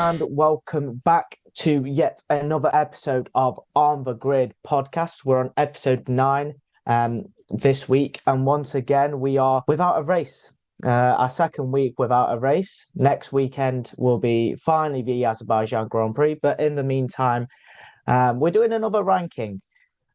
and welcome back to yet another episode of On the Grid Podcast. We're on episode 9 this week, and once again we are without a race. Our second week without a race. Next weekend will be finally the Azerbaijan Grand Prix, but in the meantime, we're doing another ranking.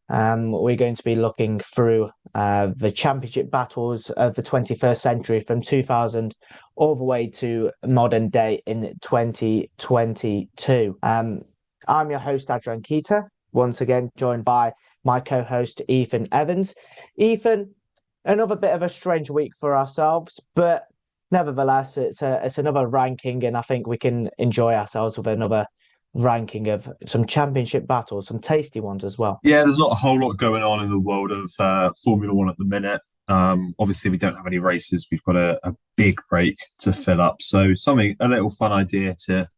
We're going to be looking through the championship battles of the 21st century from 2000 all the way to modern day in 2022. I'm your host, Adrian Kita, once again joined by my co-host, Ethan Evans. Ethan, another bit of a strange week for ourselves, but nevertheless, it's another ranking, and I think we can enjoy ourselves with another ranking of some championship battles, some tasty ones as well. Yeah, there's not a whole lot going on in the world of Formula One at the minute. Obviously, we don't have any races. We've got a big break to fill up. So a little fun idea to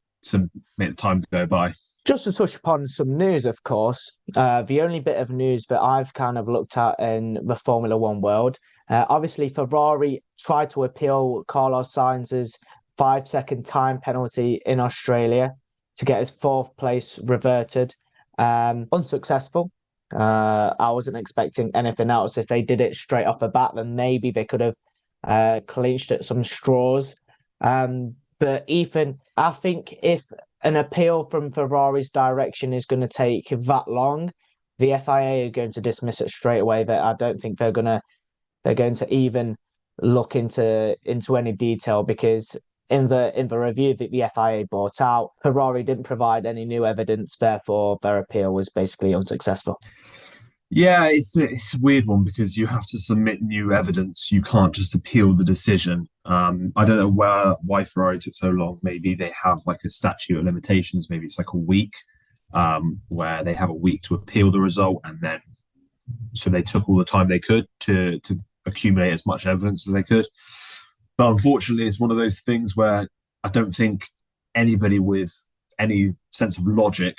make the time go by. Just to touch upon some news, of course, the only bit of news that I've kind of looked at in the Formula One world, obviously Ferrari tried to appeal Carlos Sainz's 5-second time penalty in Australia to get his 4th place reverted. Unsuccessful. I wasn't expecting anything else. If they did it straight off the bat, then maybe they could have clinched at some straws. But Ethan, I think if an appeal from Ferrari's direction is going to take that long, the FIA are going to dismiss it straight away. That I don't think they're going to even look into any detail, because in the review that the FIA brought out, Ferrari didn't provide any new evidence, therefore their appeal was basically unsuccessful. Yeah, it's a weird one because you have to submit new evidence. You can't just appeal the decision. I don't know why Ferrari took so long. Maybe they have like a statute of limitations. Maybe it's like a week, where they have a week to appeal the result, and then so they took all the time they could to accumulate as much evidence as they could. But unfortunately, it's one of those things where I don't think anybody with any sense of logic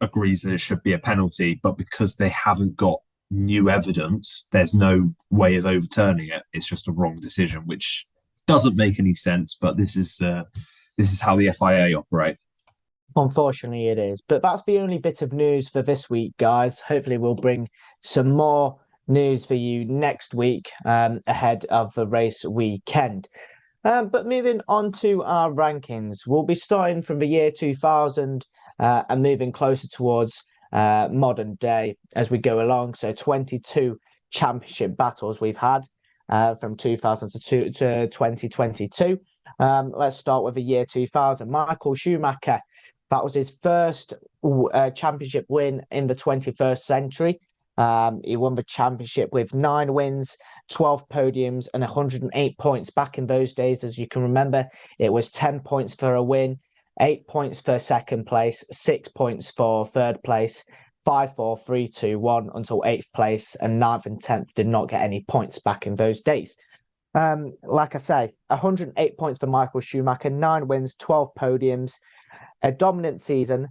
agrees that it should be a penalty. But because they haven't got new evidence, there's no way of overturning it. It's just a wrong decision, which doesn't make any sense. But this is how the FIA operate. Unfortunately, it is. But that's the only bit of news for this week, guys. Hopefully, we'll bring some more news for you next week ahead of the race weekend. But moving on to our rankings, we'll be starting from the year 2000 and moving closer towards modern day as we go along. So 22 championship battles we've had from 2000 to 2022. Let's start with the year 2000. Michael Schumacher, that was his first championship win in the 21st century. He won the championship with 9 wins, 12 podiums, and 108 points. Back in those days, as you can remember, it was 10 points for a win, 8 points for second place, 6 points for third place, 5, 4, 3, 2, 1 until 8th place, and 9th and 10th did not get any points back in those days. Like I say, 108 points for Michael Schumacher, 9 wins, 12 podiums, a dominant season.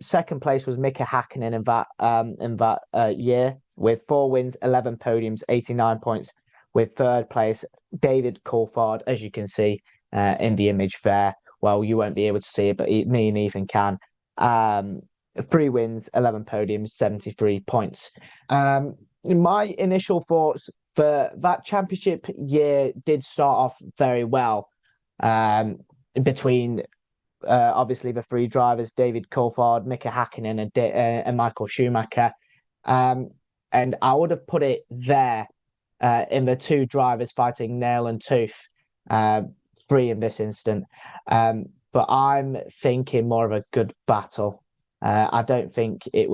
Second place was Mika Hakkinen in that year with 4 wins, 11 podiums, 89 points. With third place, David Coulthard, as you can see in the image there. Well, you won't be able to see it, but me and Ethan can. 3 wins, 11 podiums, 73 points. My initial thoughts for that championship year did start off very well between obviously the 3 drivers, David Coulthard, Mika Hakkinen and Michael Schumacher. And I would have put it there in the 2 drivers fighting nail and tooth, 3 in this instant. But I'm thinking more of a good battle. I don't think it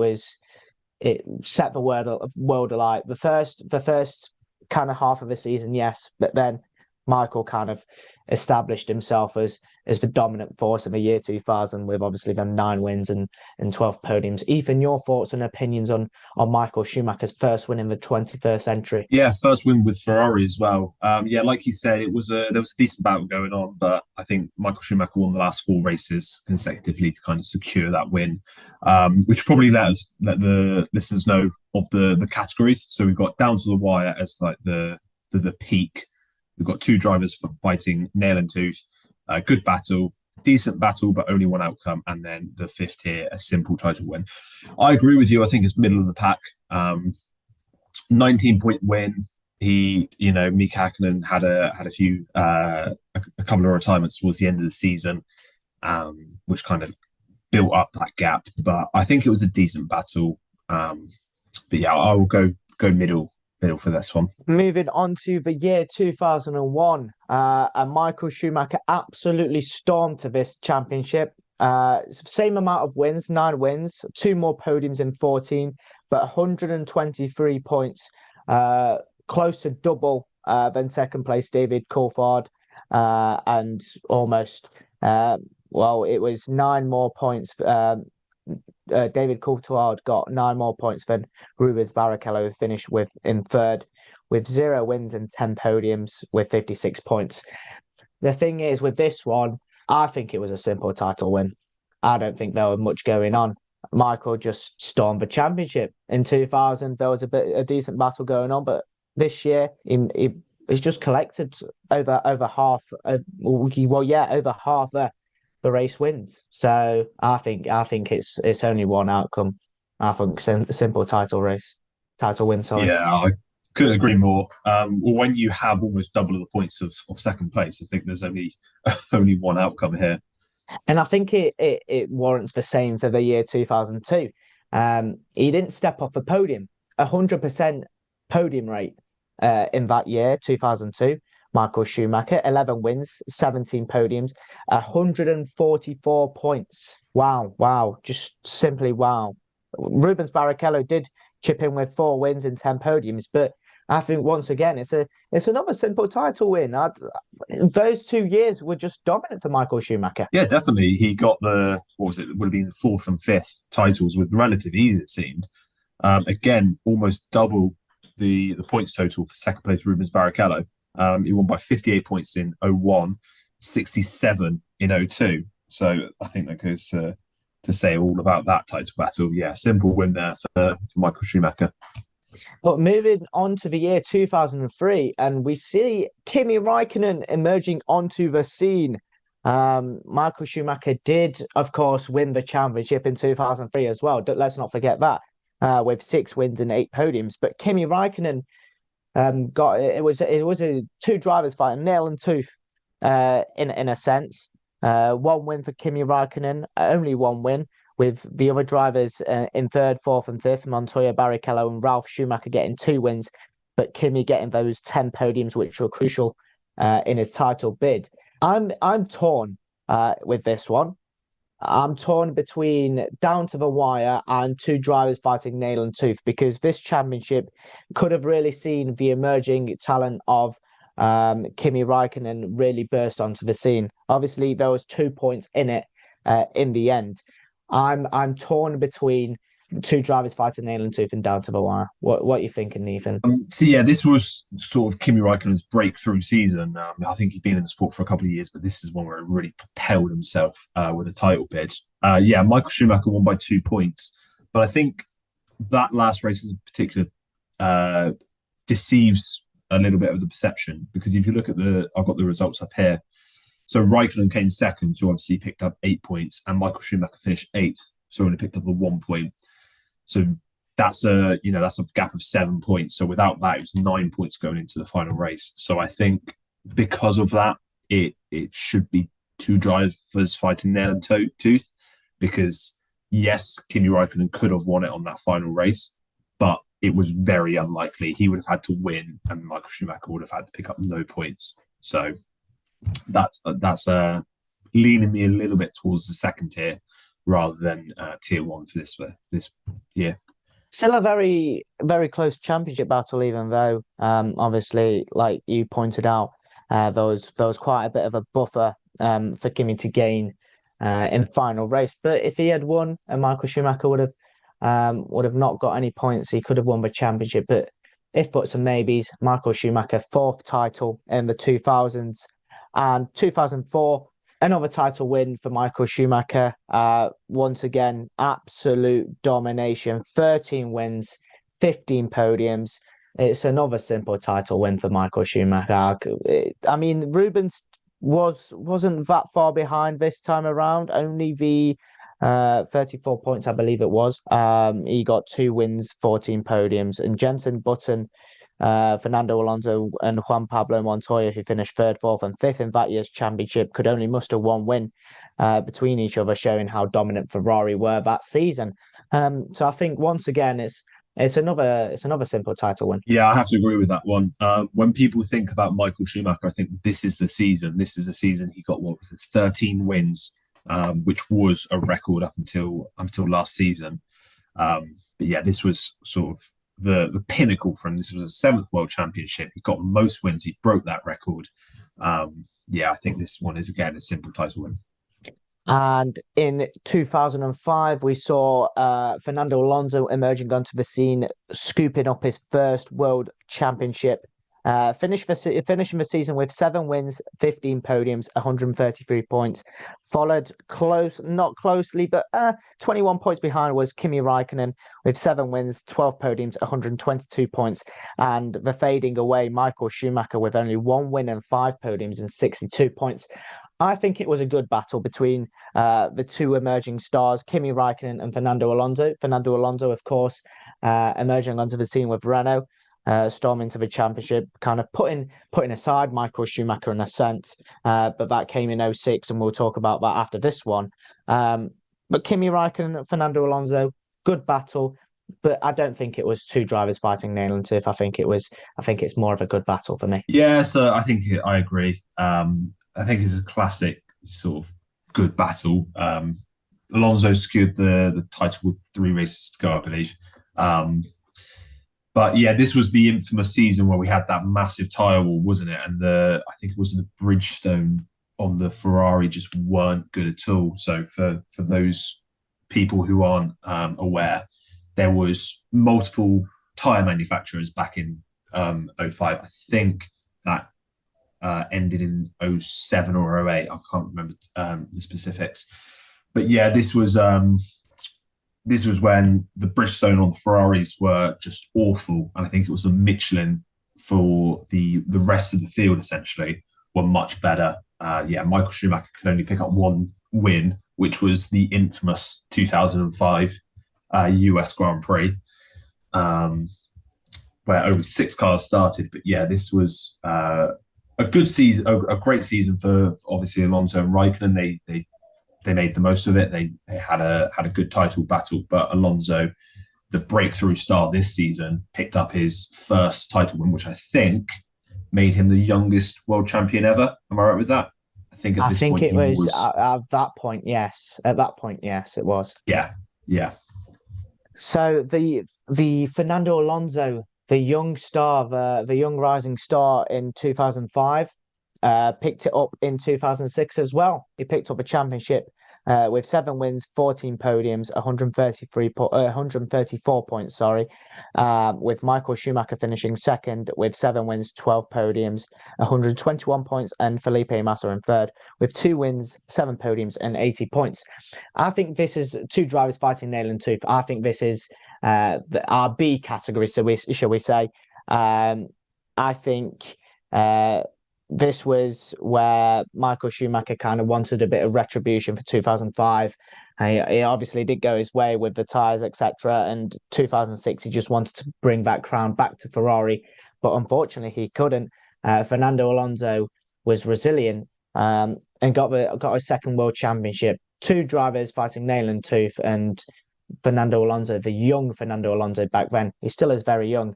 set the world alight. The first kind of half of the season, yes, but then Michael kind of established himself as the dominant force in the year 2000 with obviously them 9 wins and 12 podiums. Ethan, your thoughts and opinions on Michael Schumacher's first win in the 21st century? Yeah, first win with Ferrari as well. Yeah, like you said, there was a decent battle going on, but I think Michael Schumacher won the last 4 races consecutively to kind of secure that win, which probably let the listeners know of the categories. So we've got down to the wire as like the peak. We've got 2 drivers fighting nail and tooth. Good battle. decent battle, but only one outcome. And then the fifth tier, a simple title win. I agree with you. I think it's middle of the pack. 19-point win. Mika Hakkinen had a few, a couple of retirements towards the end of the season, which kind of built up that gap. But I think it was a decent battle. But yeah, I will go middle for this one. Moving on to the year 2001, and Michael Schumacher absolutely stormed to this championship. Same amount of wins, 9 wins, 2 more podiums in 14, but 123 points, close to double than second place David Coulthard, and almost, it was 9 more points. David Coulthard got 9 more points than Rubens Barrichello, who finished in third with 0 wins and 10 podiums with 56 points. The thing is, with this one, I think it was a simple title win. I don't think there was much going on. Michael just stormed the championship. In 2000, there was a decent battle going on, but this year, he's just collected over half. Over half the race wins. So I think it's only one outcome. I think simple title win. Sorry. Yeah, I couldn't agree more. When you have almost double the points of second place, I think there's only one outcome here. And I think it warrants the same for the year 2002. He didn't step off the podium. 100% podium rate in that year, 2002. Michael Schumacher, 11 wins, 17 podiums, 144 points. Wow. Just simply wow. Rubens Barrichello did chip in with 4 wins and 10 podiums, but I think once again, it's another simple title win. Those 2 years were just dominant for Michael Schumacher. Yeah, definitely. He got it would have been the 4th and 5th titles with relative ease, it seemed. Again, almost double the points total for second place Rubens Barrichello. He won by 58 points in 01, 67 in 02. So I think that goes to say all about that title battle. Yeah, simple win there for Michael Schumacher. But moving on to the year 2003, and we see Kimi Räikkönen emerging onto the scene. Michael Schumacher did, of course, win the championship in 2003 as well. Let's not forget that, with 6 wins and 8 podiums. But Kimi Räikkönen it was a 2 drivers fight, nail and tooth, in a sense. 1 win for Kimi Räikkönen, only 1 win, with the other drivers in 3rd, 4th, and 5th, Montoya, Barrichello, and Ralf Schumacher getting 2 wins, but Kimi getting those 10 podiums, which were crucial in his title bid. I'm torn with this one. I'm torn between down to the wire and 2 drivers fighting nail and tooth, because this championship could have really seen the emerging talent of Kimi Räikkönen really burst onto the scene. Obviously, there was 2 points in it in the end. I'm torn between 2 drivers fighting nail and tooth and down to the wire. What are you thinking, Nathan? This was sort of Kimi Räikkönen's breakthrough season. I think he'd been in the sport for a couple of years, but this is one where he really propelled himself with a title bid. Michael Schumacher won by 2 points, but I think that last race in particular deceives a little bit of the perception, because if you look at I've got the results up here. So Räikkönen came second, so obviously picked up 8 points, and Michael Schumacher finished 8th, so only picked up the 1 point. So that's a gap of 7 points. So without that, it was 9 points going into the final race. So I think because of that, it should be 2 drivers fighting nail and tooth, because yes, Kimi Räikkönen could have won it on that final race, but it was very unlikely. He would have had to win, and Michael Schumacher would have had to pick up no points. So that's leaning me a little bit towards the second tier rather than tier 1 for this year. Still a very, very close championship battle, even though obviously, like you pointed out, there was quite a bit of a buffer for Kimi to gain in the final race. But if he had won, and Michael Schumacher would have not got any points, he could have won the championship. But if buts and maybes, Michael Schumacher 4th title in the 2000s, and 2004. Another title win for Michael Schumacher. Once again, absolute domination. 13 wins, 15 podiums. It's another simple title win for Michael Schumacher. I mean, Rubens wasn't that far behind this time around. Only the 34 points, I believe it was. He got 2 wins, 14 podiums, and Jenson Button, Fernando Alonso, and Juan Pablo Montoya, who finished third, fourth, and fifth in that year's championship, could only muster 1 win between each other, showing how dominant Ferrari were that season. So I think once again, it's another simple title win. Yeah, I have to agree with that one. When people think about Michael Schumacher, I think this is the season. This is the season he got 13 wins, which was a record up until last season. But yeah, this was sort of the pinnacle from this was a 7th World Championship. He got most wins. He broke that record. Yeah, I think this one is again a simple title win. And in 2005, we saw Fernando Alonso emerging onto the scene, scooping up his first World Championship. Finishing the season with 7 wins, 15 podiums, 133 points. Followed not closely, but 21 points behind was Kimi Raikkonen with 7 wins, 12 podiums, 122 points. And the fading away, Michael Schumacher with only 1 win and 5 podiums and 62 points. I think it was a good battle between the 2 emerging stars, Kimi Raikkonen and Fernando Alonso. Fernando Alonso, of course, emerging onto the scene with Renault, storming to the championship, kind of putting aside Michael Schumacher in a sense. But that came in 2006, and we'll talk about that after this one. But Kimi Raikkonen and Fernando Alonso, good battle. But I don't think it was 2 drivers fighting nail and tooth. I think it's more of a good battle for me. Yeah, so I agree. I think it's a classic sort of good battle. Alonso secured the title with 3 races to go, I believe. But yeah, this was the infamous season where we had that massive tyre wall, wasn't it? And I think it was the Bridgestone on the Ferrari just weren't good at all. So for those people who aren't aware, there was multiple tyre manufacturers back in 2005. I think that ended in 2007 or 2008. I can't remember the specifics. But yeah, this was when the Bridgestone on the Ferraris were just awful. And I think it was a Michelin for the rest of the field, essentially, were much better. Michael Schumacher could only pick up 1 win, which was the infamous 2005 US Grand Prix, where only 6 cars started. But yeah, this was a good season, a great season for obviously Alonso and Raikkonen. They made the most of it. They had a good title battle, but Alonso, the breakthrough star this season, picked up his first title win, which I think made him the youngest world champion ever. Am I right with that? I think at that point, yes. At that point, yes, it was. Yeah. So the Fernando Alonso, the young star, the young rising star in 2005, picked it up in 2006 as well. He picked up a championship with 7 wins, 14 podiums, 134 points, with Michael Schumacher finishing second with 7 wins, 12 podiums, 121 points, and Felipe Massa in third with 2 wins, 7 podiums, and 80 points. I think this is 2 drivers fighting nail and tooth. I think this is our B category, shall we say. I think this was where Michael Schumacher kind of wanted a bit of retribution for 2005. He obviously did go his way with the tyres, etc. And 2006, he just wanted to bring that crown back to Ferrari. But unfortunately, he couldn't. Fernando Alonso was resilient and got a second world championship. 2 drivers fighting nail and tooth. And Fernando Alonso, the young Fernando Alonso back then, he still is very young.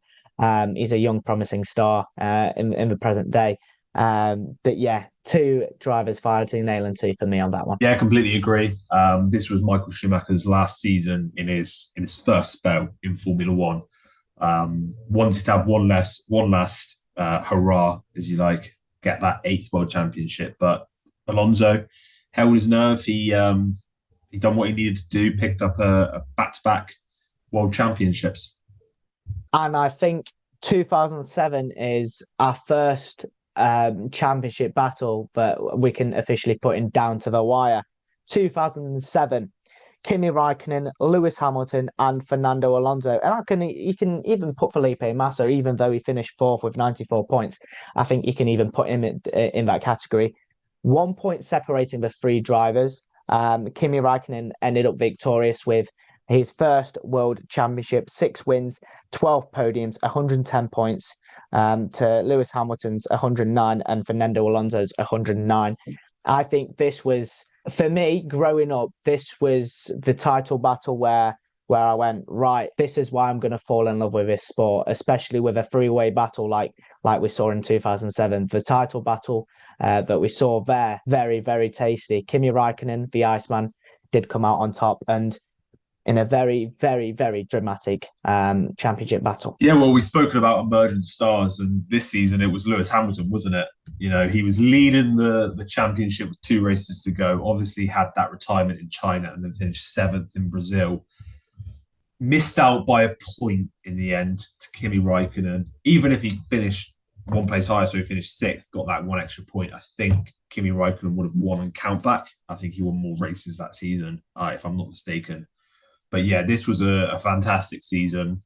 He's a young, promising star in the present day. But yeah, 2 drivers fighting nail and tooth for me on that one. Yeah, completely agree. This was Michael Schumacher's last season in his first spell in Formula One. Wanted to have one last hurrah, as you like, get that 8th World Championship. But Alonso held his nerve. He done what he needed to do, picked up a back-to-back World Championships. And I think 2007 is our first championship battle that we can officially put in down to the wire. 2007, Kimi Raikkonen, Lewis Hamilton, and Fernando Alonso. And you can even put Felipe Massa, even though he finished 4th with 94 points. I think you can even put him in that category. 1 point separating the three drivers. Kimi Raikkonen ended up victorious with his first World Championship, 6 wins, 12 podiums, 110 points to Lewis Hamilton's 109 and Fernando Alonso's 109. I think this was, for me, growing up, this was the title battle where I went, right, this is why I'm going to fall in love with this sport, especially with a three-way battle like we saw in 2007. The title battle that we saw there, very, very tasty. Kimi Raikkonen, the Iceman, did come out on top, and in a very, very, very dramatic championship battle. Yeah, well, we've spoken about emerging stars, and this season it was Lewis Hamilton, wasn't it? You know, he was leading the championship with 2 races to go. Obviously had that retirement in China and then finished 7th in Brazil. Missed out by a point in the end to Kimi Raikkonen. Even if he finished 1 place higher, so he finished 6th, got that 1 extra point, I think Kimi Raikkonen would have won on countback. I think he won more races that season, if I'm not mistaken. But yeah, this was a fantastic season.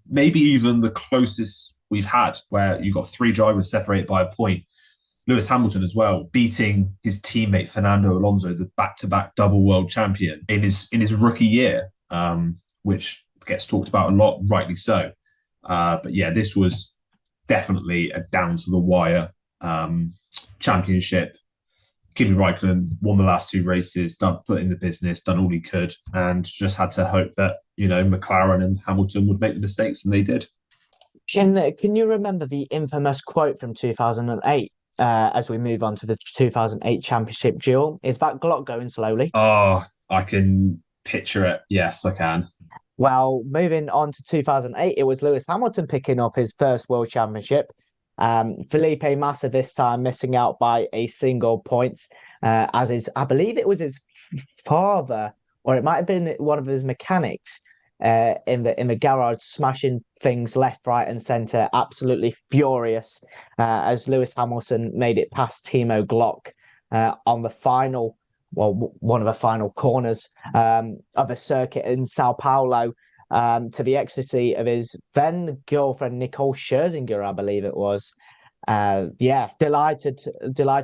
Maybe even the closest we've had, where you got 3 drivers separated by a point. Lewis Hamilton as well, beating his teammate Fernando Alonso, the back-to-back double world champion, in his rookie year, which gets talked about a lot, rightly so. But yeah, this was definitely a down-to-the-wire championship. Kimi Raikkonen won the last 2 races, put in the business, done all he could, and just had to hope that, you know, McLaren and Hamilton would make the mistakes, and they did. Can you remember the infamous quote from 2008 as we move on to the 2008 Championship Duel? Is that Glock going slowly? Oh, I can picture it. Yes, I can. Well, moving on to 2008, it was Lewis Hamilton picking up his first World Championship. Felipe Massa this time missing out by a single point, I believe it was his father, or it might have been one of his mechanics in the garage, smashing things left, right, and centre. Absolutely furious as Lewis Hamilton made it past Timo Glock on the final. Well, one of the final corners of a circuit in Sao Paulo, to the ecstasy of his then girlfriend, Nicole Scherzinger, I believe it was. Delighted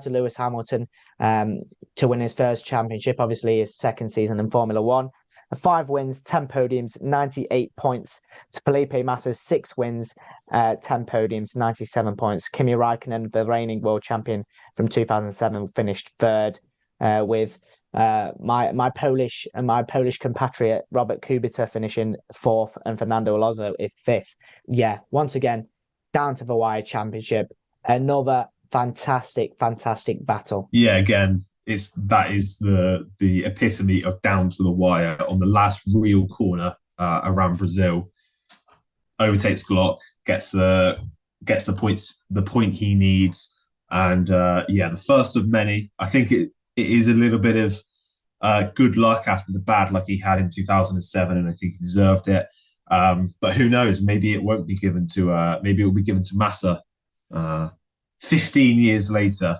Lewis Hamilton to win his first championship, obviously his second season in Formula One. 5 wins, 10 podiums, 98 points to Felipe Massa's 6 wins, 10 podiums, 97 points. Kimi Raikkonen, the reigning world champion from 2007, finished 3rd. With my Polish compatriot Robert Kubica finishing 4th and Fernando Alonso is 5th. Yeah, once again, down to the wire championship. Another fantastic battle. Yeah, again, that is the epitome of down to the wire on the last real corner around Brazil. Overtakes Glock, gets the point he needs, and the first of many. I think it is a little bit of good luck after the bad luck he had in 2007, and I think he deserved it. But who knows? Maybe it won't be given to. Maybe it will be given to Massa 15 years later,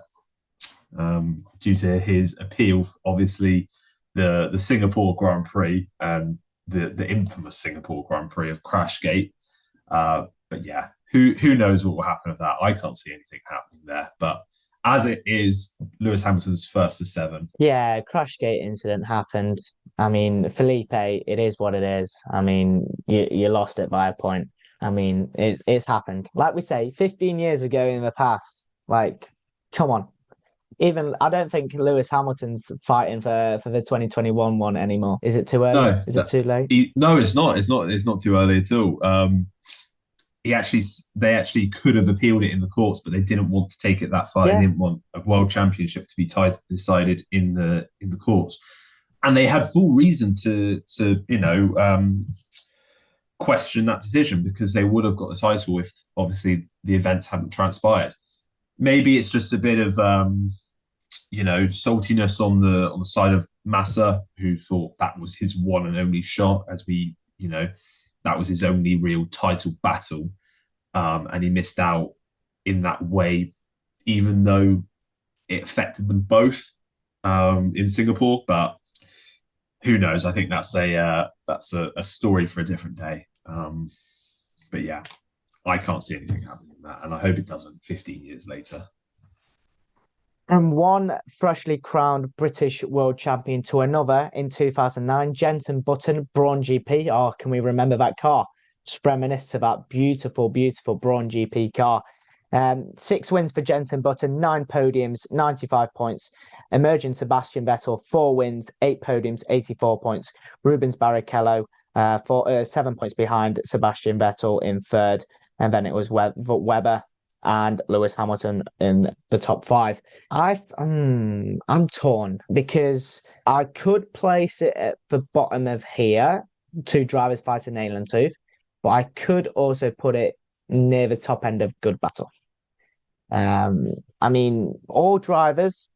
due to his appeal. Obviously, the Singapore Grand Prix and the infamous Singapore Grand Prix of Crashgate. But yeah, who knows what will happen with that? I can't see anything happening there, but. As it is Lewis Hamilton's first to 7. Yeah, Crashgate incident happened. I mean, Felipe, it is what it is. I mean, you lost it by a point. I mean, it's happened. Like we say, 15 years ago in the past. Like, come on. Even I don't think Lewis Hamilton's fighting for the 2021 one anymore. Is it too early? No, is it too late? No, it's not. It's not too early at all. They actually could have appealed it in the courts, but they didn't want to take it that far. Yeah. They didn't want a world championship to be decided in the courts, and they had full reason to question that decision, because they would have got the title if obviously the events hadn't transpired. Maybe it's just a bit of saltiness on the side of Massa, who thought that was his one and only shot, that was his only real title battle, and he missed out in that way, even though it affected them both in Singapore. But who knows? I think that's a story for a different day. But yeah, I can't see anything happening in that, and I hope it doesn't 15 years later. From one freshly crowned British world champion to another in 2009, Jenson Button, Brawn GP. Oh, can we remember that car? Just reminisce to that beautiful, beautiful Brawn GP car. 6 wins for Jenson Button, 9 podiums, 95 points. Emerging Sebastian Vettel, 4 wins, 8 podiums, 84 points. Rubens Barrichello, 7 points behind Sebastian Vettel in third. And then it was Webber and Lewis Hamilton in the top 5. I'm torn because I could place it at the bottom of here, 2 drivers fighting nail and tooth, but I could also put it near the top end of good battle. I mean, all drivers,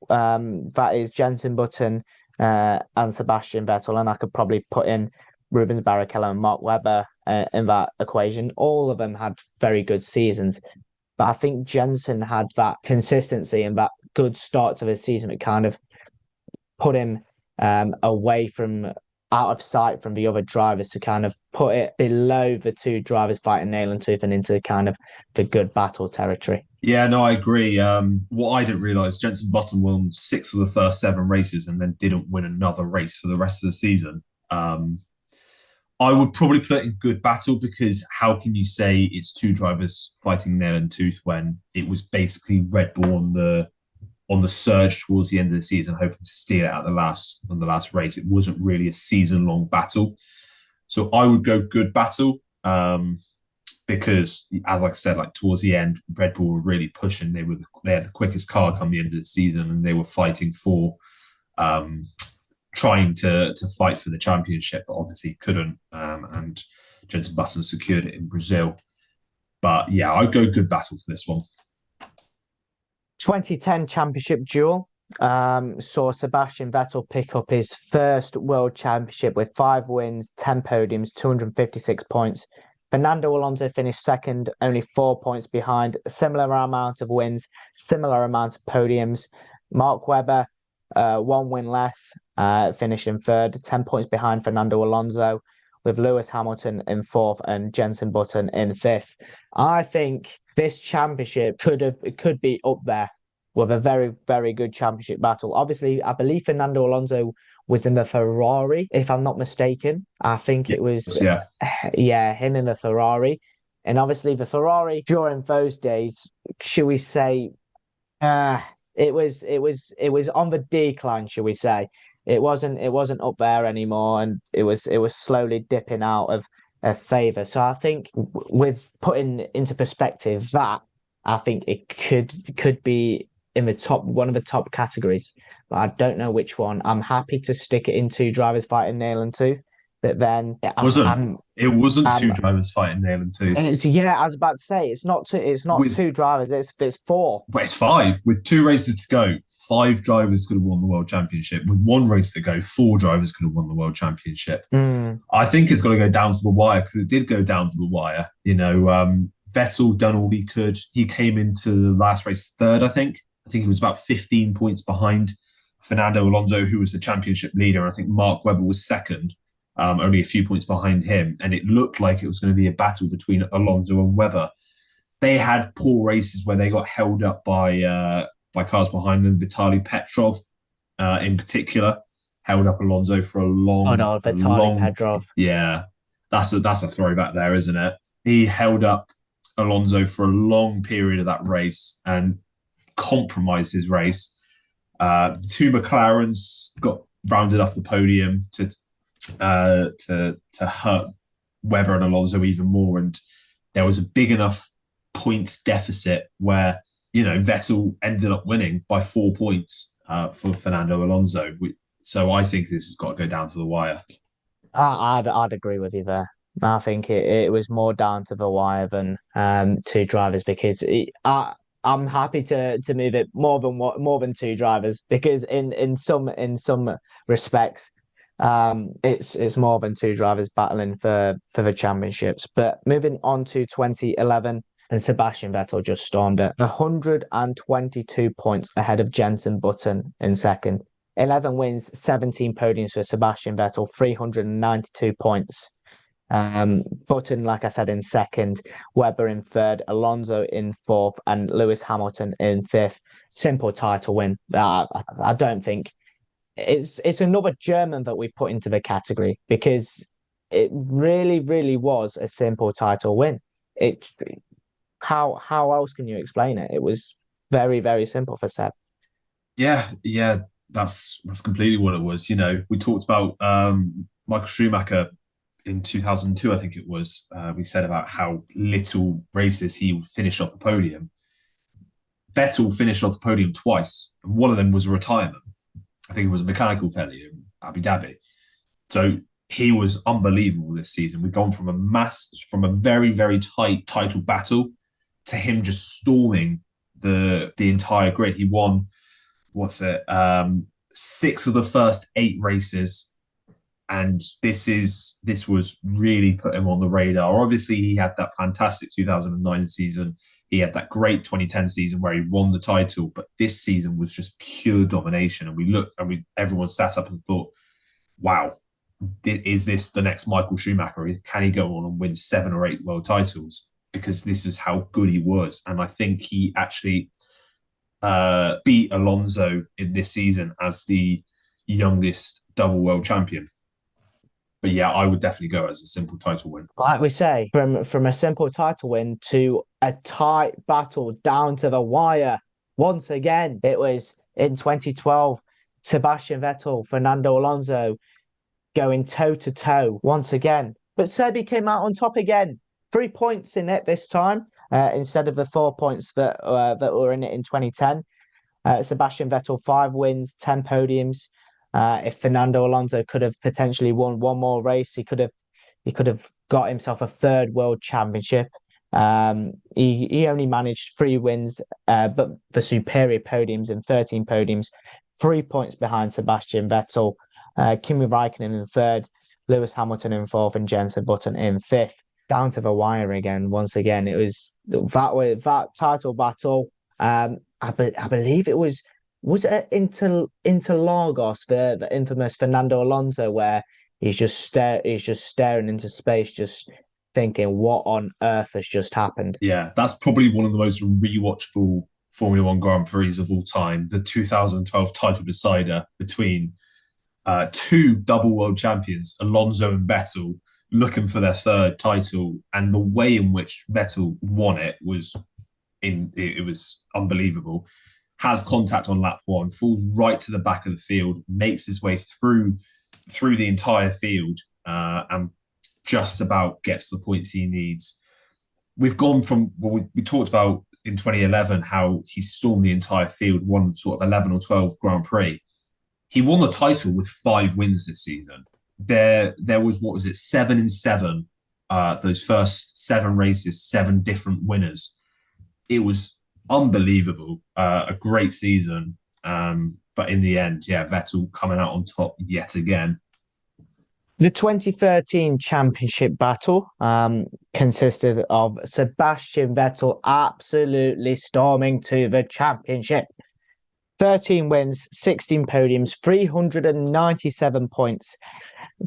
that is Jenson Button and Sebastian Vettel, and I could probably put in Rubens Barrichello and Mark Webber in that equation. All of them had very good seasons, but I think Jenson had that consistency and that good start to the season. It kind of put him away from out of sight from the other drivers to kind of put it below the 2 drivers fighting nail and tooth and into kind of the good battle territory. Yeah, no, I agree. What I didn't realise, Jenson Button won 6 of the first 7 races and then didn't win another race for the rest of the season. I would probably put it in good battle because how can you say it's 2 drivers fighting nail and tooth when it was basically Red Bull on the surge towards the end of the season, hoping to steal it out on the last race. It wasn't really a season-long battle. So I would go good battle because, as I said, like towards the end, Red Bull were really pushing. They had the quickest car come the end of the season, and they were fighting for trying to fight for the championship, but obviously couldn't. And Jenson Button secured it in Brazil. But yeah, I'd go good battle for this one. 2010 Championship Duel saw Sebastian Vettel pick up his first World Championship with 5 wins, 10 podiums, 256 points. Fernando Alonso finished second, only 4 points behind, a similar amount of wins, similar amount of podiums. Mark Webber, 1 win less, finished in third, 10 points behind Fernando Alonso, with Lewis Hamilton in 4th and Jenson Button in 5th. I think this championship could be up there with a very, very good championship battle. Obviously, I believe Fernando Alonso was in the Ferrari, if I'm not mistaken. I think it was, him in the Ferrari. And obviously the Ferrari during those days, should we say, it was on the decline, should we say. It wasn't up there anymore, and it was slowly dipping out of favour. So I think with putting into perspective that, I think it could be in the top, one of the top categories, but I don't know which one. I'm happy to stick it in 2 drivers fighting nail and tooth, but then it wasn't 2 drivers fighting nail and tooth. I was about to say it's not 2 drivers. It's 4. But it's 5 with 2 races to go. 5 drivers could have won the World Championship. With 1 race to go, 4 drivers could have won the World Championship. I think it's got to go down to the wire because it did go down to the wire. You know, Vettel done all he could. He came into the last race third, I think. I think he was about 15 points behind Fernando Alonso, who was the championship leader. I think Mark Webber was second, only a few points behind him. And it looked like it was going to be a battle between Alonso and Webber. They had poor races where they got held up by cars behind them. Vitaly Petrov, in particular, held up Alonso for a long... Oh no, Vitaly Petrov. Yeah, that's a throwback there, isn't it? He held up Alonso for a long period of that race and compromised his race. 2 McLarens got rounded off the podium to hurt Webber and Alonso even more, and there was a big enough points deficit where, you know, Vettel ended up winning by 4 points for Fernando Alonso. So I think this has got to go down to the wire. I'd agree with you there. I think it was more down to the wire than 2 drivers, because I'm happy to move it more than 2 drivers, because in some respects it's more than 2 drivers battling for the championships. But moving on to 2011, and Sebastian Vettel just stormed it, 122 points ahead of Jenson Button in second. 11 wins, 17 podiums for Sebastian Vettel, 392 points. Button, like I said, in second, Webber in third, Alonso in fourth, and Lewis Hamilton in fifth. Simple title win. I don't think it's another German that we put into the category because it really, really was a simple title win. How else can you explain it? It was very, very simple for Seb. Yeah, that's completely what it was. We talked about Michael Schumacher in 2002, I think it was. We said about how little races he finished off the podium. Vettel finished off the podium twice, and one of them was a retirement. I think it was a mechanical failure in Abu Dhabi. So he was unbelievable this season. We've gone from a very, very tight title battle to him just storming the entire grid. He won, 6 of the first 8 races. And this was really put him on the radar. Obviously, he had that fantastic 2009 season. He had that great 2010 season where he won the title, but this season was just pure domination. And we looked, and everyone sat up and thought, wow, is this the next Michael Schumacher? Can he go on and win 7 or 8 world titles? Because this is how good he was. And I think he actually beat Alonso in this season as the youngest double world champion. But yeah, I would definitely go as a simple title win. Like we say, from a simple title win to a tight battle down to the wire. Once again, it was in 2012, Sebastian Vettel, Fernando Alonso going toe-to-toe once again. But Sebi came out on top again. 3 points in it this time, instead of the 4 points that were in it in 2010. Sebastian Vettel, 5 wins, 10 podiums. If Fernando Alonso could have potentially won one more race, he could have got himself a 3rd world championship. He only managed 3 wins, but the superior podiums and 13 podiums, 3 points behind Sebastian Vettel. Kimi Raikkonen in 3rd, Lewis Hamilton in 4th, and Jenson Button in 5th. Down to the wire again. Once again, it was that title battle. I believe it was it Interlagos, the infamous Fernando Alonso, where he's just staring into space, just thinking, what on earth has just happened? Yeah, that's probably one of the most rewatchable Formula One Grand Prix of all time. The 2012 title decider between 2 double world champions, Alonso and Vettel, looking for their 3rd title, and the way in which Vettel won it was unbelievable. Has contact on lap 1, falls right to the back of the field, makes his way through the entire field, and just about gets the points he needs. We've gone from we talked about in 2011 how he stormed the entire field, won sort of 11 or 12 Grand Prix. He won the title with 5 wins this season. There was 7 and 7. Those first 7 races, 7 different winners. It was unbelievable, a great season, but in the end, Vettel coming out on top yet again. The 2013 championship battle consisted of Sebastian Vettel absolutely storming to the championship. 13 wins, 16 podiums, 397 points.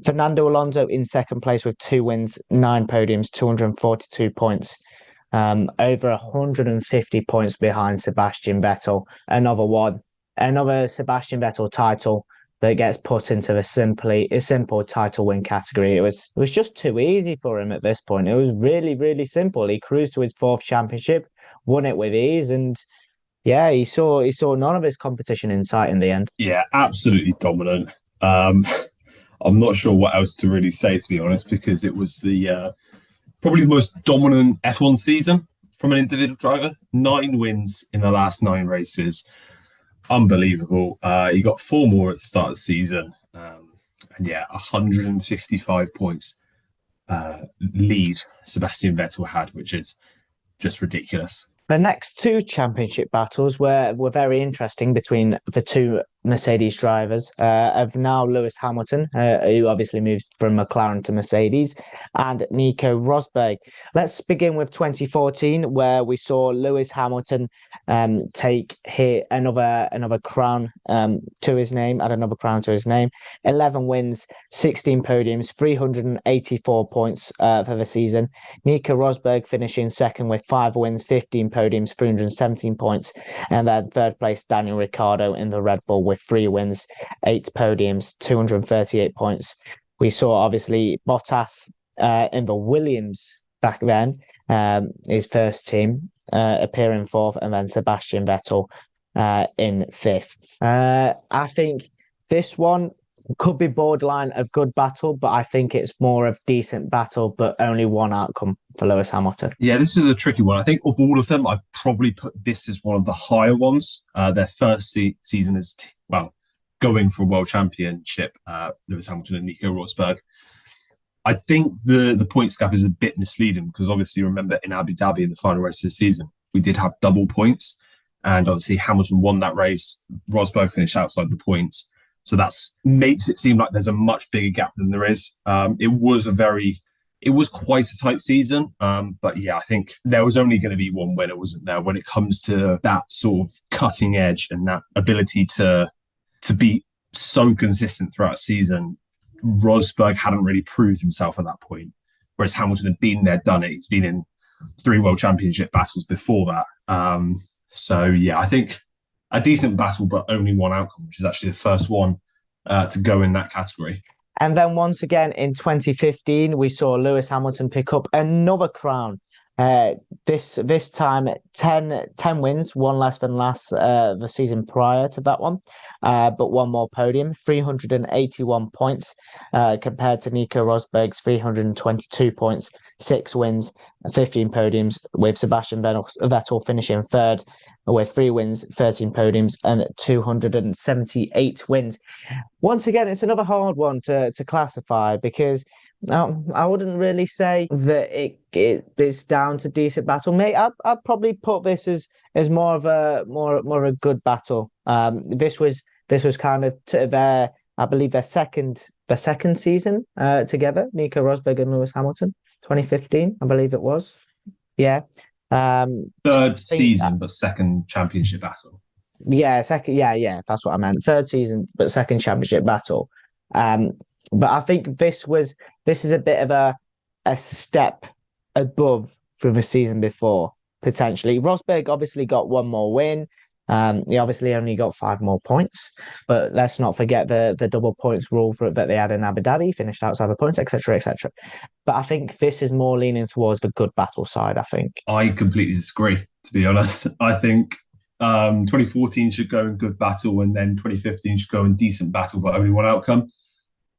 Fernando Alonso in 2nd place with 2 wins, 9 podiums, 242 points. Over 150 points behind Sebastian Vettel. Another Sebastian Vettel title that gets put into a simple title win category. It was just too easy for him at this point. It was really, really simple. He cruised to his 4th championship, won it with ease, and he saw none of his competition in sight in the end. Yeah, absolutely dominant. I'm not sure what else to really say, to be honest, because it was probably the most dominant F1 season from an individual driver. 9 wins in the last 9 races. Unbelievable. He got 4 more at the start of the season. 155 points lead Sebastian Vettel had, which is just ridiculous. The next 2 championship battles were very interesting between the 2 Mercedes drivers of now Lewis Hamilton, who obviously moved from McLaren to Mercedes, and Nico Rosberg. Let's begin with 2014, where we saw Lewis Hamilton take another crown to his name, add another crown to his name. 11 wins, 16 podiums, 384 points for the season. Nico Rosberg finishing second with 5 wins, 15 podiums, 317 points. And then third place, Daniel Ricciardo in the Red Bull with 3 wins, 8 podiums, 238 points. We saw obviously Bottas in the Williams back then, his first team, appearing fourth, and then Sebastian Vettel in fifth. I think this one could be borderline of good battle, but I think it's more of decent battle, but only one outcome for Lewis Hamilton. Yeah, this is a tricky one. I think of all of them, I'd probably put this as one of the higher ones. Their first season is, going for a world championship, Lewis Hamilton and Nico Rosberg. I think the points gap is a bit misleading because obviously remember in Abu Dhabi in the final race of the season, we did have double points and obviously Hamilton won that race. Rosberg finished outside the points. So that makes it seem like there's a much bigger gap than there is. It was quite a tight season. But yeah, I think there was only going to be one winner, wasn't there? When it comes to that sort of cutting edge and that ability to be so consistent throughout a season, Rosberg hadn't really proved himself at that point. Whereas Hamilton had been there, done it. He's been in 3 world championship battles before that. So yeah, I think a decent battle, but only one outcome, which is actually the first one to go in that category. And then once again in 2015, we saw Lewis Hamilton pick up another crown. This time 10 wins, one less than the season prior to that one, but one more podium, 381 points compared to Nico Rosberg's 322 points, 6 wins, 15 podiums, with Sebastian Vettel finishing third with 3 wins, 13 podiums, and 278 wins. Once again, it's another hard one to classify because I wouldn't really say that it is down to decent battle. Mate, I'd probably put this as more of a good battle. This was kind of their, I believe, their second season together. Nico Rosberg and Lewis Hamilton, 2015, I believe it was. Yeah. Third season, but second championship battle. Yeah, second. Yeah, that's what I meant. Third season, but second championship battle. But I think this is a bit of a step above from the season before, potentially. Rosberg obviously got one more win. He obviously only got 5 more points, but let's not forget the double points rule that they had in Abu Dhabi, finished outside the points, etc., etc. But I think this is more leaning towards the good battle side, I think. I completely disagree, to be honest. I think 2014 should go in good battle and then 2015 should go in decent battle, but only one outcome.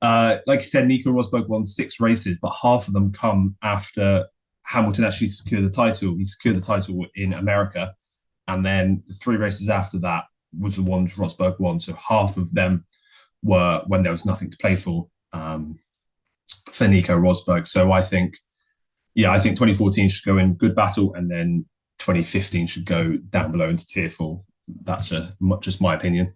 Like you said, Nico Rosberg won 6 races, but half of them come after Hamilton actually secured the title. He secured the title in America. And then the 3 races after that was the ones Rosberg won. So half of them were when there was nothing to play for Nico Rosberg. So I think 2014 should go in good battle and then 2015 should go down below into tier 4. That's just my opinion.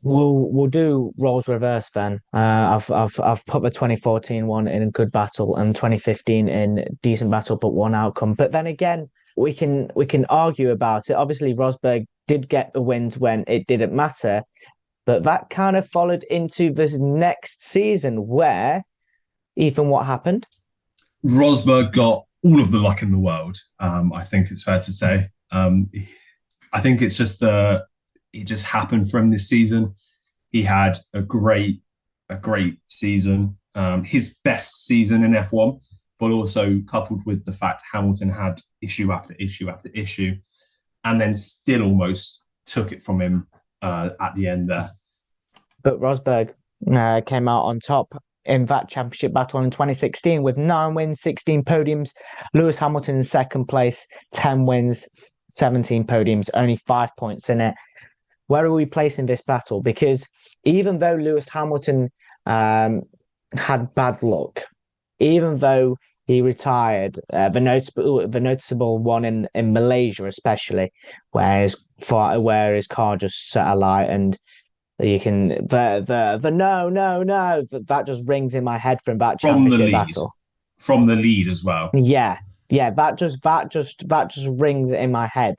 We'll do roles reverse then. I've put the 2014 one in good battle and 2015 in decent battle, but one outcome. But then again, we can argue about it. Obviously, Rosberg did get the wins when it didn't matter, but that kind of followed into this next season where, Ethan, what happened? Rosberg got all of the luck in the world. I think it's fair to say. I think it's just it just happened for him this season. He had a great season, his best season in F1, but also coupled with the fact Hamilton had issue after issue after issue, and then still almost took it from him at the end there. But Rosberg came out on top in that championship battle in 2016 with 9 wins, 16 podiums. Lewis Hamilton in second place, 10 wins, 17 podiums, only 5 points in it. Where are we placing this battle? Because even though Lewis Hamilton had bad luck, even though he retired, the noticeable one in Malaysia especially, where his car just set alight and You can the no that just rings in my head from that from the championship lead, battle. from the lead as well. Yeah, that just rings in my head.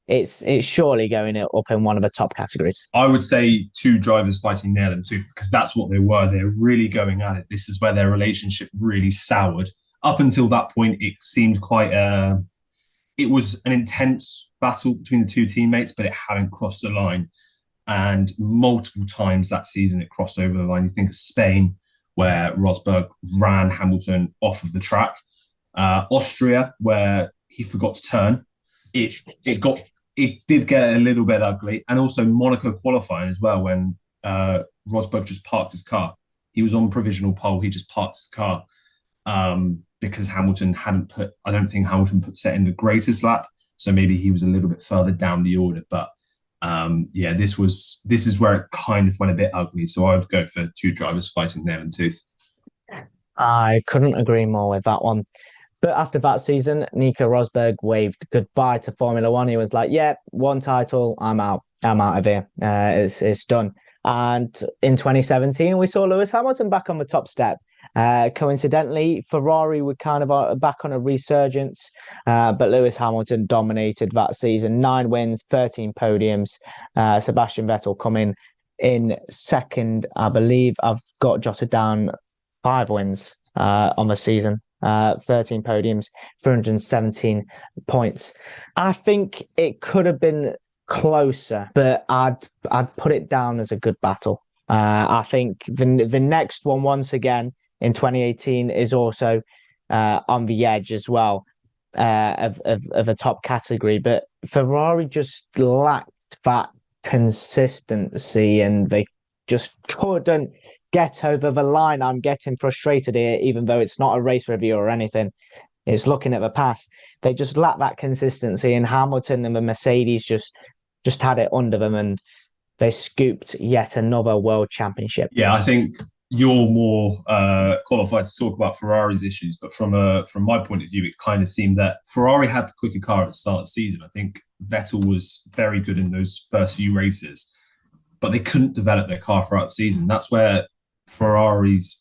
It's surely going up in one of the top categories. I would say two drivers fighting nail and tooth because that's what they were. They're really going at it. This is where their relationship really soured. Up until that point, it seemed quite it was an intense battle between the two teammates, but it hadn't crossed the line. And multiple times that season, it crossed over the line. You think of Spain, where Rosberg ran Hamilton off of the track. Austria, where he forgot to turn. It did get a little bit ugly. And also Monaco qualifying as well, when Rosberg just parked his car. He was on provisional pole. He just parked his car because Hamilton I don't think Hamilton set in the greatest lap. So maybe he was a little bit further down the order. But this is where it kind of went a bit ugly. So I would go for two drivers fighting nail and tooth. I couldn't agree more with that one. But after that season, Nico Rosberg waved goodbye to Formula One. He was like, yeah, one title, I'm out. I'm out of here. It's done. And in 2017, we saw Lewis Hamilton back on the top step. Coincidentally, Ferrari were kind of back on a resurgence, but Lewis Hamilton dominated that season. 9 wins, 13 podiums. Sebastian Vettel coming in second, I believe. I've got jotted down 5 wins on the season. 13 podiums, 317 points. I think it could have been closer, but I'd put it down as a good battle. I think the next one, once again, in 2018 is also on the edge as well of a top category. But Ferrari just lacked that consistency and they just couldn't get over the line. I'm getting frustrated here, even though it's not a race review or anything. It's looking at the past. They just lack that consistency, and Hamilton and the Mercedes just had it under them, and they scooped yet another world championship. Yeah, I think you're more qualified to talk about Ferrari's issues, but from my point of view, it kind of seemed that Ferrari had the quicker car at the start of the season. I think Vettel was very good in those first few races, but they couldn't develop their car throughout the season. That's where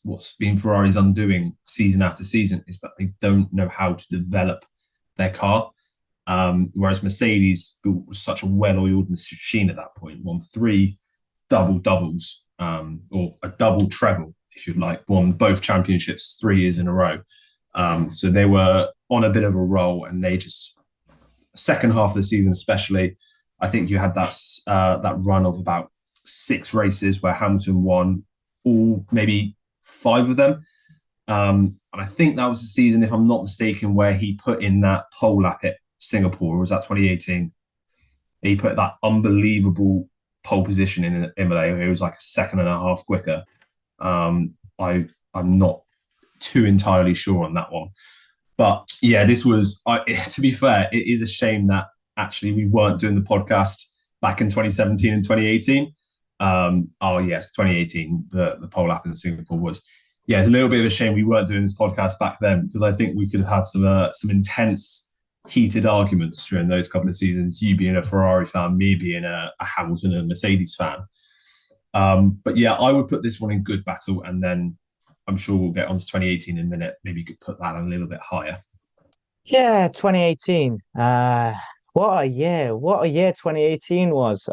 what's been Ferrari's undoing season after season is that they don't know how to develop their car. Whereas Mercedes was such a well-oiled machine at that point, won 3 double-doubles, or a double treble, if you'd like, won both championships 3 years in a row. So they were on a bit of a roll, and they just, second half of the season especially, I think you had that run of about 6 races where Hamilton won all, maybe 5 of them. And I think that was the season, if I'm not mistaken, where he put in that pole lap at Singapore, or was that 2018? He put that unbelievable pole position in Imola. It was like a second and a half quicker. I'm not too entirely sure on that one. But yeah, this was, to be fair, it is a shame that actually we weren't doing the podcast back in 2017 and 2018. Oh yes, 2018, the pole lap in Singapore was, yeah, it's a little bit of a shame we weren't doing this podcast back then, because I think we could have had some intense, heated arguments during those couple of seasons, you being a Ferrari fan, me being a Hamilton and Mercedes fan. But yeah, I would put this one in good battle, and then I'm sure we'll get on to 2018 in a minute. Maybe you could put that a little bit higher. Yeah, 2018. What a year 2018 was.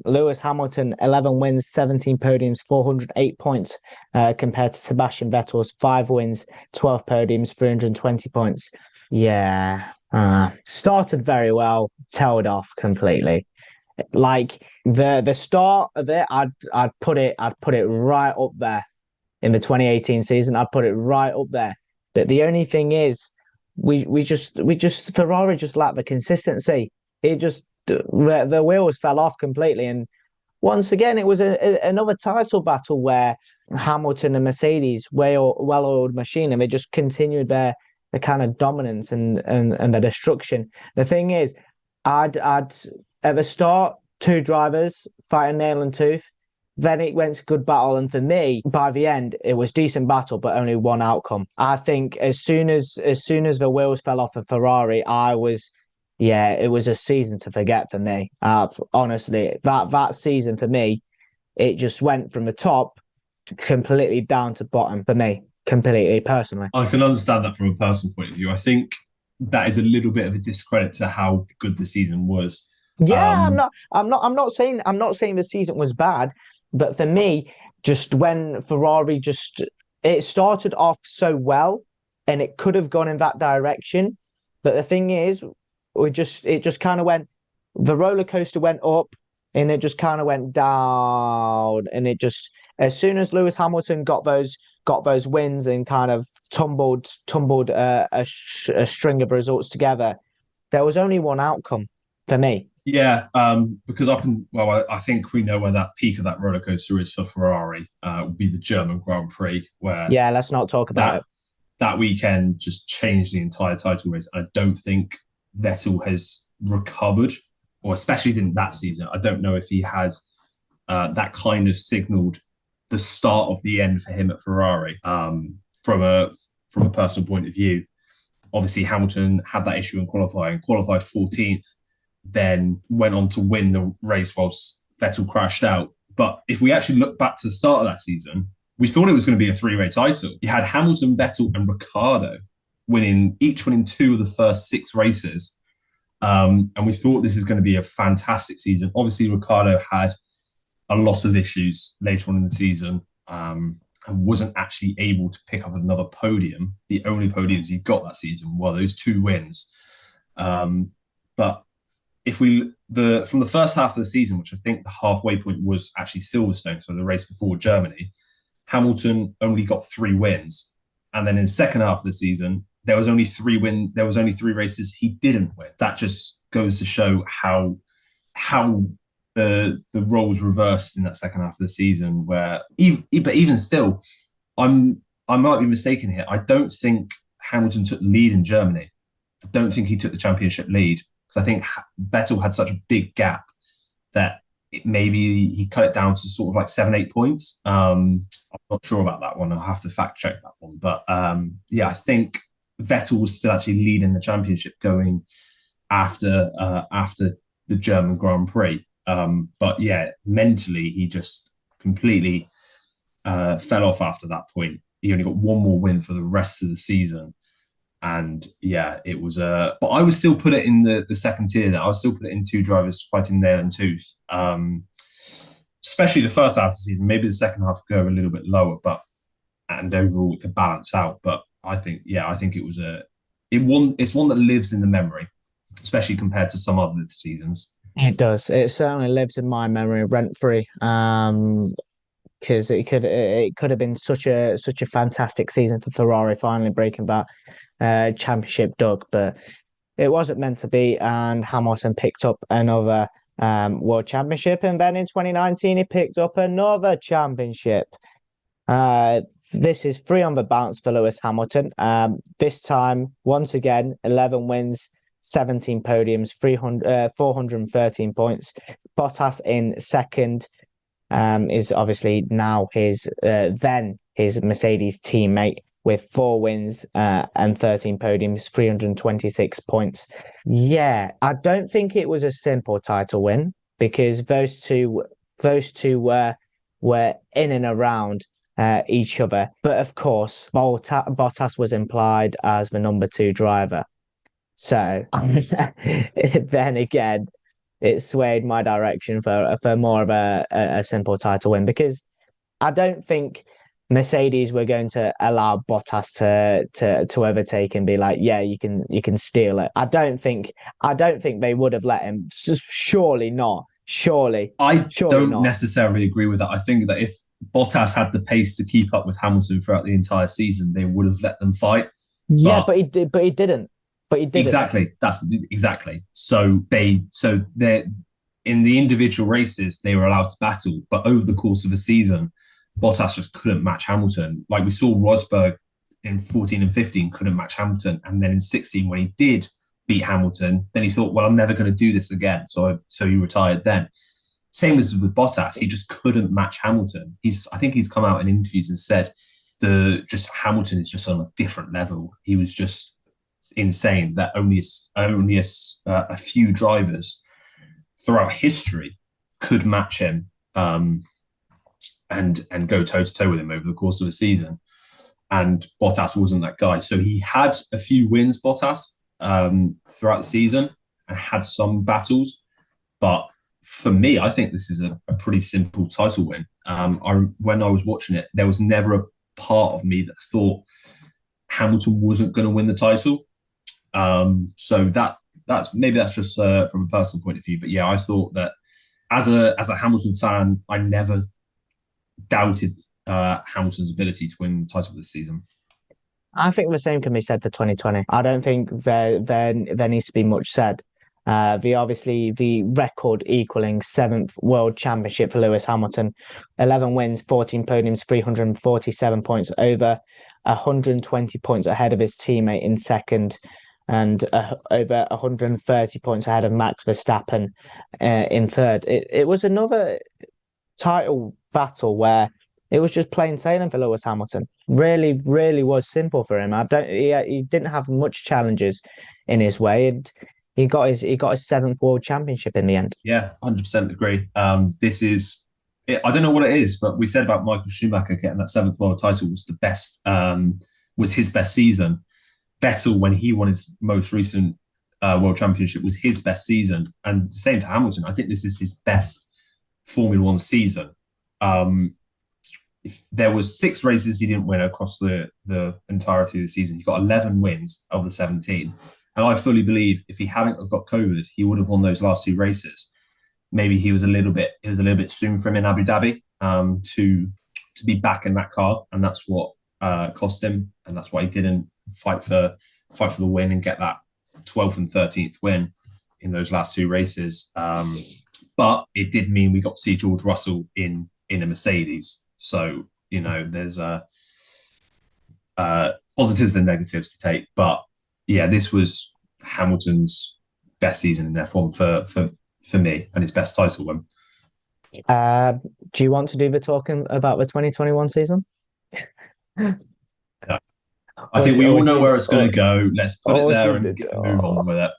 Lewis Hamilton, 11 wins, 17 podiums, 408 points, compared to Sebastian Vettel's 5 wins, 12 podiums, 320 points. Yeah, started very well, tailed off completely. Like the start of it, I'd put it right up there in the 2018 season. I'd put it right up there. But the only thing is, we just Ferrari just lacked the consistency. It just, the wheels fell off completely. And once again, it was another title battle where Hamilton and Mercedes, well-oiled machine, and they just continued their kind of dominance and the destruction. The thing is, I'd at the start, 2 drivers fighting nail and tooth. Then it went to good battle, and for me, by the end, it was decent battle, but only one outcome. I think as soon as the wheels fell off of Ferrari, it was a season to forget for me. Honestly, that season for me, it just went from the top completely down to bottom for me, completely personally. I can understand that from a personal point of view. I think that is a little bit of a discredit to how good the season was. Yeah, I'm not saying the season was bad, but for me, just when Ferrari it started off so well and it could have gone in that direction. But the thing is, it just kind of went, the roller coaster went up and it just kind of went down. And it just, as soon as Lewis Hamilton got those wins and kind of tumbled a string of results together, there was only one outcome for me. Yeah, because I think we know where that peak of that roller coaster is for Ferrari. Would be the German Grand Prix, where Let's not talk about it. That weekend just changed the entire title race. I don't think Vettel has recovered, or especially in that season. I don't know if he has that kind of signaled the start of the end for him at Ferrari. From a personal point of view, obviously Hamilton had that issue in qualifying, qualified 14th. Then went on to win the race whilst Vettel crashed out. But if we actually look back to the start of that season, we thought it was going to be a three-way title. You had Hamilton, Vettel, and Ricciardo winning 2 of the first 6 races. And we thought this is going to be a fantastic season. Obviously, Ricciardo had a lot of issues later on in the season and wasn't actually able to pick up another podium. The only podiums he got that season were those 2 wins. But if from the first half of the season, which I think the halfway point was actually Silverstone, so the race before Germany, Hamilton only got 3 wins. And then in the second half of the season, there was only 3 races he didn't win. That just goes to show how the roles reversed in that second half of the season, but even still, I might be mistaken here. I don't think Hamilton took the lead in Germany. I don't think he took the championship lead, because I think Vettel had such a big gap that maybe he cut it down to sort of like 7-8 points. I'm not sure about that one. I'll have to fact check that one. But I think Vettel was still actually leading the championship going after the German Grand Prix. But yeah, mentally, he just completely fell off after that point. He only got one more win for the rest of the season. And yeah, it was but I would still put it in the second tier there. I would still put it in 2 drivers fighting nail and tooth. Especially the first half of the season. Maybe the second half could go a little bit lower, and overall it could balance out. But I think it was it's one that lives in the memory, especially compared to some other seasons. It does. It certainly lives in my memory rent free. Because it could have been such a fantastic season for Ferrari, finally breaking that championship dug, but it wasn't meant to be. And Hamilton picked up another world championship, and then in 2019 he picked up another championship. This is 3 on the bounce for Lewis Hamilton. This time, once again, 11 wins, 17 podiums, 413 points. Bottas in second. Is obviously now his Mercedes teammate with 4 wins and 13 podiums, 326 points. Yeah, I don't think it was a simple title win, because those two were in and around each other. But of course, Bottas was implied as the number 2 driver. So then again, it swayed my direction for more of a simple title win, because I don't think Mercedes were going to allow Bottas to overtake and be like, yeah, you can steal it. I don't think they would have let him. Surely not. Surely. I don't not. necessarily agree with that. I think that if Bottas had the pace to keep up with Hamilton throughout the entire season, they would have let them fight. Yeah, but he didn't. But he didn't. Exactly. That's exactly. So they're in the individual races, they were allowed to battle, but over the course of a season, Bottas just couldn't match Hamilton. Like we saw Rosberg in 14 and 15 couldn't match Hamilton, and then in 16 when he did beat Hamilton, then he thought, well, I'm never going to do this again. So he retired then. Same as with Bottas, he just couldn't match Hamilton. I think he's come out in interviews and said Hamilton is just on a different level. He was just insane that only a few drivers throughout history could match him. and go toe to toe with him over the course of the season. And Bottas wasn't that guy. So he had a few wins, Bottas, throughout the season, and had some battles. But for me, I think this is a pretty simple title win. When I was watching it, there was never a part of me that thought Hamilton wasn't going to win the title. So that's just from a personal point of view. But yeah, I thought that as a Hamilton fan, I never doubted Hamilton's ability to win the title this season. I think the same can be said for 2020. I don't think there needs to be much said. The record equaling 7th World Championship for Lewis Hamilton, 11 wins, 14 podiums, 347 points, over 120 points ahead of his teammate in second, and over 130 points ahead of Max Verstappen in third. It was another title battle where it was just plain sailing for Lewis Hamilton. Really, really was simple for him. He didn't have much challenges in his way, and he got his 7th World Championship in the end. Yeah, 100% agree. This is, I don't know what it is, but we said about Michael Schumacher getting that 7th world title was the best, was his best season. Vettel, when he won his most recent World Championship, was his best season. And the same for Hamilton. I think this is his best Formula One season. If there was 6 races he didn't win across the entirety of the season, he got 11 wins of the 17. And I fully believe if he hadn't got COVID, he would have won those last 2 races. Maybe it was a little bit soon for him in Abu Dhabi to be back in that car, and that's what cost him, and that's why he didn't fight for the win and get that 12th and 13th win in those last 2 races. But it did mean we got to see George Russell in a Mercedes. So, there's positives and negatives to take. But yeah, this was Hamilton's best season in F1 for me, and his best title win. Do you want to do the talking about the 2021 season? No. I think we all know where it's going to go. Let's put it there and move on with it.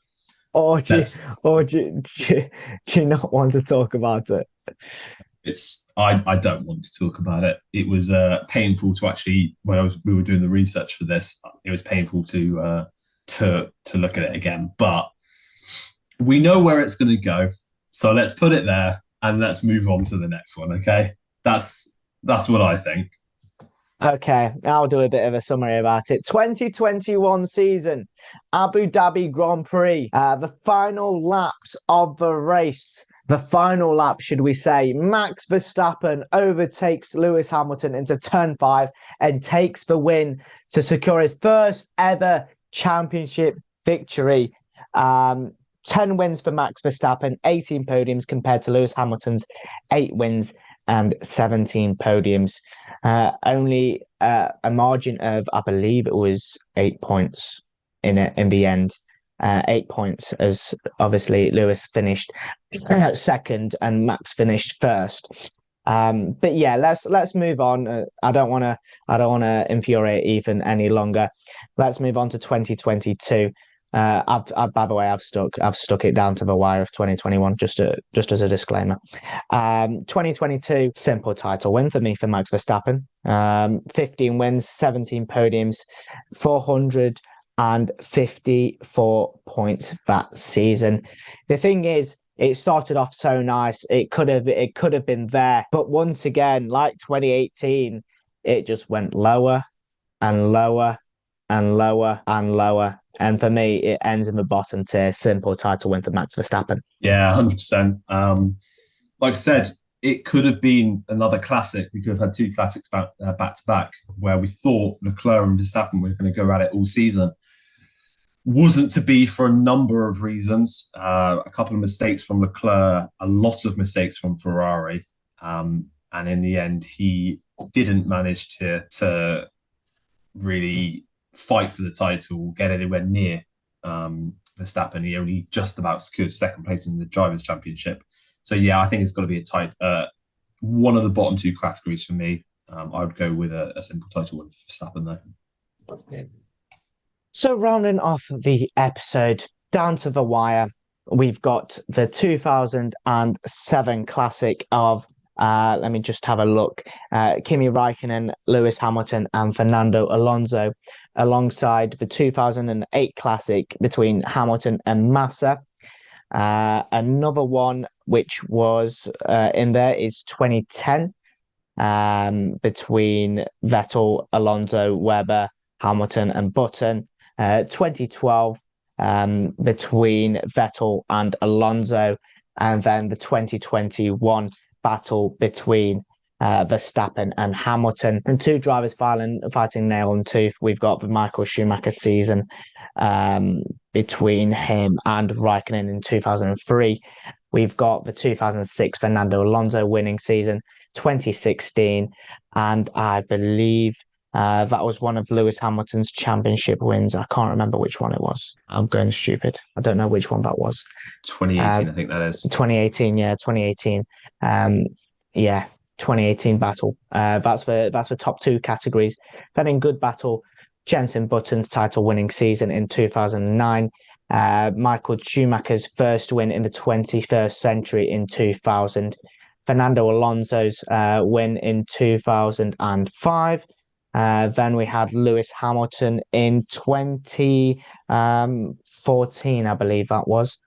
Do you not want to talk about it? I don't want to talk about it. It was painful to actually, when we were doing the research for this, it was painful to look at it again. But we know where it's going to go, so let's put it there and let's move on to the next one. Okay, that's what I think. Okay, I'll do a bit of a summary about it. 2021 season, Abu Dhabi Grand Prix, the final laps of the race. The final lap, should we say, Max Verstappen overtakes Lewis Hamilton into turn 5 and takes the win to secure his first ever championship victory. 10 wins for Max Verstappen, 18 podiums compared to Lewis Hamilton's 8 wins and 17 podiums. Only a margin of, I believe it was 8 points in the end. 8 points, as obviously Lewis finished second and Max finished first. But yeah, let's move on. I don't want to infuriate Ethan any longer. Let's move on to 2022. By the way, I've stuck it down to the wire of 2021, just as a disclaimer. 2022, simple title win for me for Max Verstappen. 15 wins, 17 podiums, 454 points that season. The thing is, it started off so nice. It could have been there, but once again, like 2018, it just went lower and lower and lower and lower. And for me, it ends in the bottom tier. Simple title win for Max Verstappen. Yeah, 100%. Like I said, it could have been another classic. We could have had 2 classics back to back, where we thought Leclerc and Verstappen were going to go at it all season. Wasn't to be for a number of reasons. A couple of mistakes from Leclerc, a lot of mistakes from Ferrari. And in the end, he didn't manage to really fight for the title, get anywhere near Verstappen. He only just about secured second place in the Drivers' Championship. So yeah, I think it's got to be a tight one of the bottom 2 categories for me. I would go with a simple title win for Verstappen though. So rounding off the episode, down to the wire, we've got the 2007 classic of Let me just have a look. Kimi Räikkönen, Lewis Hamilton, and Fernando Alonso, alongside the 2008 Classic between Hamilton and Massa. Another one which was in there is 2010 between Vettel, Alonso, Webber, Hamilton, and Button. 2012 between Vettel and Alonso, and then the 2021 battle between Verstappen and Hamilton. And two drivers fighting nail and tooth. We've got the Michael Schumacher season between him and Raikkonen in 2003. We've got the 2006 Fernando Alonso winning season, 2016, and I believe that was one of Lewis Hamilton's championship wins. I can't remember which one it was. I'm going stupid. I don't know which one that was. 2018, I think that is. 2018, yeah, 2018. 2018 battle. That's the top two categories. Then in good battle, Jenson Button's title winning season in 2009. Michael Schumacher's first win in the 21st century in 2000. Fernando Alonso's win in 2005. Then we had Lewis Hamilton in 2014, I believe that was.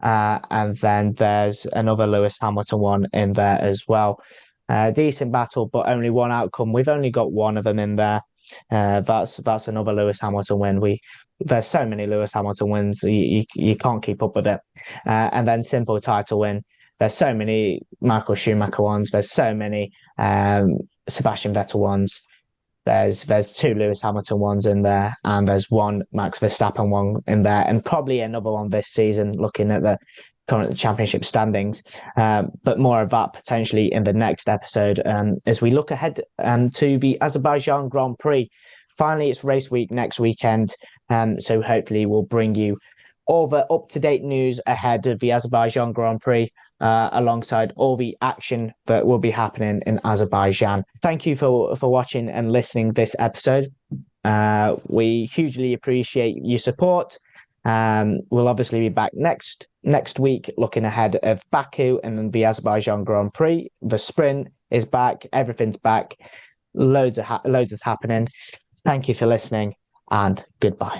And then there's another Lewis Hamilton one in there as well. Decent battle, but only one outcome. We've only got one of them in there. That's another Lewis Hamilton win. There's so many Lewis Hamilton wins, you can't keep up with it. And then simple title win. There's so many Michael Schumacher ones. There's so many Sebastian Vettel ones. There's two Lewis Hamilton ones in there, and there's one Max Verstappen one in there, and probably another one this season, looking at the current championship standings. But more of that potentially in the next episode as we look ahead to the Azerbaijan Grand Prix. Finally, it's race week next weekend, so hopefully we'll bring you all the up-to-date news ahead of the Azerbaijan Grand Prix, alongside all the action that will be happening in Azerbaijan. Thank you for watching and listening this episode. We hugely appreciate your support. We'll obviously be back next week, looking ahead of Baku and then the Azerbaijan Grand Prix. The sprint is back. Everything's back. Loads is happening. Thank you for listening, and goodbye.